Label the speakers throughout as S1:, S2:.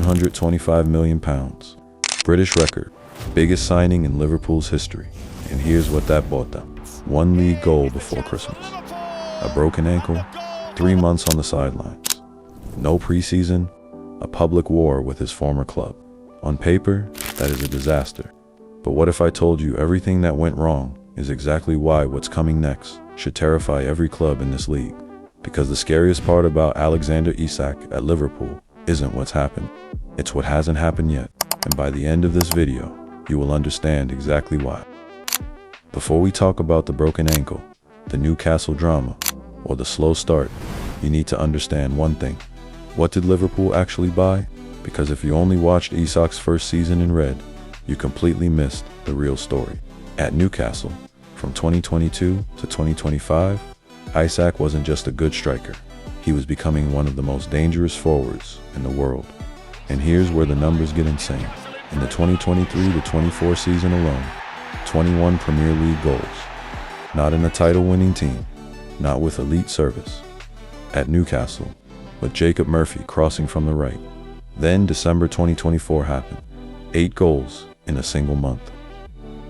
S1: £125 million. British record, biggest signing in Liverpool's history. And here's what that bought them. One league goal before Christmas. A broken ankle, 3 months on the sidelines. No preseason, a public war with his former club. On paper, that is a disaster. But what if I told you everything that went wrong is exactly why what's coming next should terrify every club in this league? Because the scariest part about Alexander Isak at Liverpool isn't what's happened, it's what hasn't happened yet. And by the end of this video, you will understand exactly why. Before we talk about the broken ankle, the Newcastle drama, or the slow start, you need to understand one thing. What did Liverpool actually buy? Because if you only watched Isak's first season in red, you completely missed the real story. At Newcastle, from 2022 to 2025, Isak wasn't just a good striker. He was becoming one of the most dangerous forwards in the world. And here's where the numbers get insane. In the 2023 to 24 season alone, 21 Premier League goals. Not in a title-winning team, not with elite service. At Newcastle, with Jacob Murphy crossing from the right. Then December 2024 happened. 8 goals in a single month.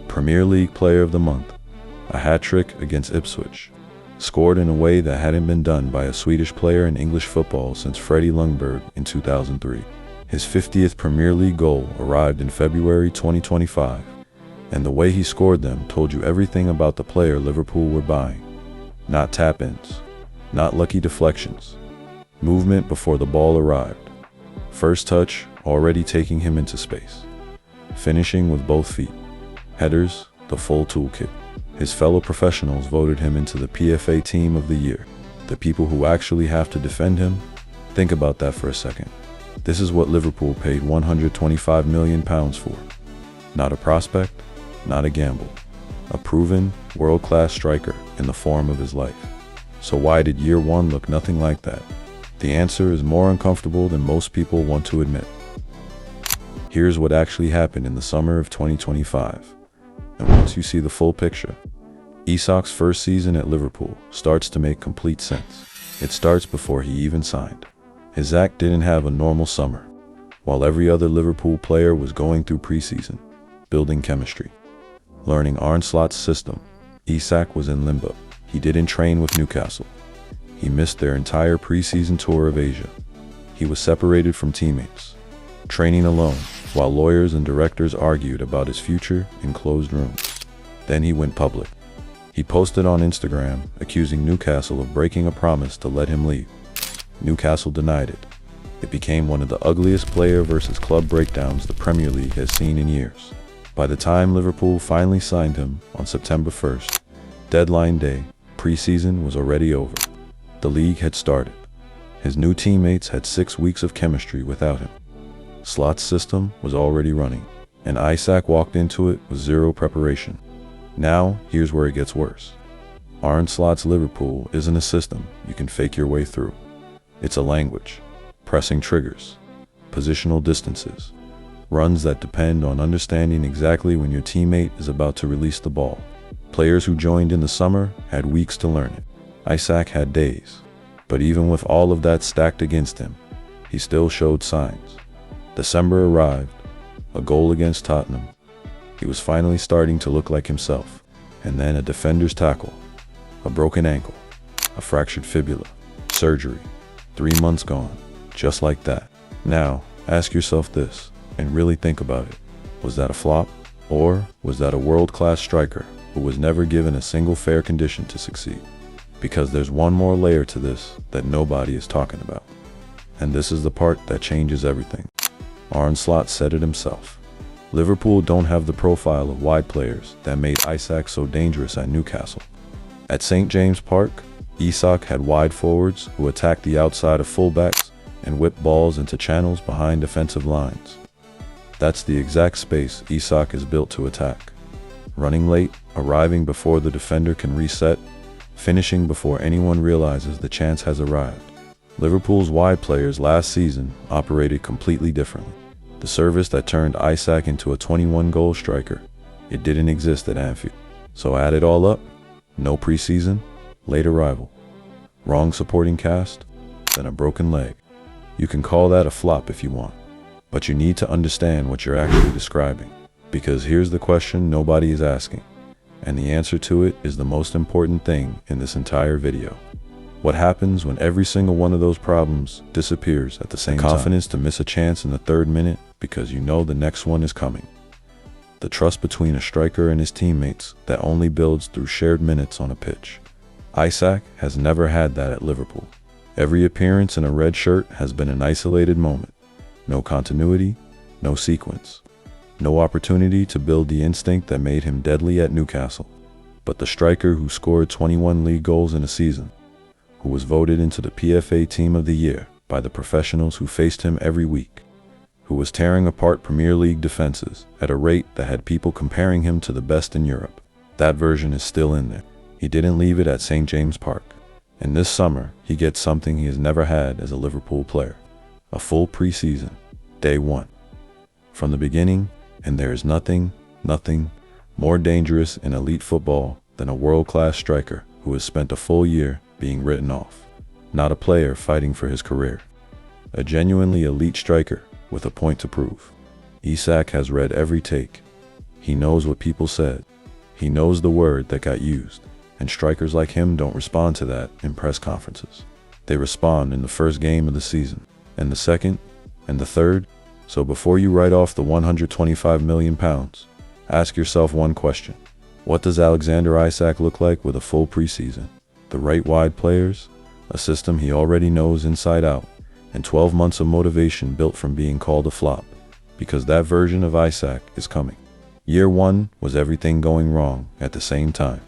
S1: Premier League Player of the Month. A hat-trick against Ipswich. Scored in a way that hadn't been done by a Swedish player in English football since Freddie Ljungberg in 2003. His 50th Premier League goal arrived in February 2025, and the way he scored them told you everything about the player Liverpool were buying. Not tap-ins, not lucky deflections. Movement before the ball arrived. First touch already taking him into space. Finishing with both feet. Headers, the full toolkit. His fellow professionals voted him into the PFA Team of the Year. The people who actually have to defend him? Think about that for a second. This is what Liverpool paid £125 million for. Not a prospect, not a gamble. A proven, world-class striker in the form of his life. So why did year one look nothing like that? The answer is more uncomfortable than most people want to admit. Here's what actually happened in the summer of 2025. And once you see the full picture, Isak's first season at Liverpool starts to make complete sense. It starts before he even signed. Isak didn't have a normal summer. While every other Liverpool player was going through preseason, building chemistry, learning Arne Slot's system, Isak was in limbo. He didn't train with Newcastle. He missed their entire preseason tour of Asia. He was separated from teammates, training alone, while lawyers and directors argued about his future in closed rooms. Then he went public. He posted on Instagram, accusing Newcastle of breaking a promise to let him leave. Newcastle denied it. It became one of the ugliest player versus club breakdowns the Premier League has seen in years. By the time Liverpool finally signed him on September 1st, deadline day, preseason was already over. The league had started. His new teammates had 6 weeks of chemistry without him. Slot's system was already running, and Isak walked into it with zero preparation. Now, here's where it gets worse. Arne Slot's Liverpool isn't a system you can fake your way through. It's a language, pressing triggers, positional distances, runs that depend on understanding exactly when your teammate is about to release the ball. Players who joined in the summer had weeks to learn it. Isak had days. But even with all of that stacked against him, he still showed signs. December arrived, a goal against Tottenham. He was finally starting to look like himself. And then a defender's tackle, a broken ankle, a fractured fibula, surgery, 3 months gone, just like that. Now, ask yourself this, and really think about it. Was that a flop? Or was that a world-class striker who was never given a single fair condition to succeed? Because there's one more layer to this that nobody is talking about. And this is the part that changes everything. Arne Slot said it himself. Liverpool don't have the profile of wide players that made Isak so dangerous at Newcastle. At St. James Park, Isak had wide forwards who attacked the outside of fullbacks and whipped balls into channels behind defensive lines. That's the exact space Isak is built to attack. Running late, arriving before the defender can reset, finishing before anyone realizes the chance has arrived. Liverpool's wide players last season operated completely differently. The service that turned Isak into a 21-goal striker, it didn't exist at Anfield. So add it all up, no preseason, late arrival, wrong supporting cast, then a broken leg. You can call that a flop if you want. But you need to understand what you're actually describing. Because here's the question nobody is asking, and the answer to it is the most important thing in this entire video. What happens when every single one of those problems disappears at the same time? Confidence to miss a chance in the 3rd minute because you know the next one is coming. The trust between a striker and his teammates that only builds through shared minutes on a pitch. Isak has never had that at Liverpool. Every appearance in a red shirt has been an isolated moment. No continuity, no sequence. No opportunity to build the instinct that made him deadly at Newcastle. But the striker who scored 21 league goals in a season, who was voted into the PFA Team of the Year by the professionals who faced him every week, who was tearing apart Premier League defenses at a rate that had people comparing him to the best in Europe. That version is still in there. He didn't leave it at St. James Park. And this summer, he gets something he has never had as a Liverpool player. A full preseason, day 1. From the beginning, and there is nothing more dangerous in elite football than a world-class striker who has spent a full year being written off. Not a player fighting for his career. A genuinely elite striker with a point to prove. Isak has read every take. He knows what people said. He knows the word that got used. And strikers like him don't respond to that in press conferences. They respond in the first game of the season, and the second, and the third. So before you write off the £125 million, ask yourself one question. What does Alexander Isak look like with a full preseason? The right wide players, a system he already knows inside out, and 12 months of motivation built from being called a flop, because that version of Isak is coming. Year 1 was everything going wrong at the same time.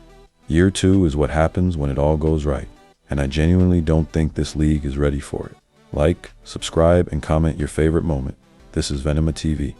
S1: Year 2 is what happens when it all goes right, and I genuinely don't think this league is ready for it. Like, subscribe, and comment your favorite moment. This is Venema TV.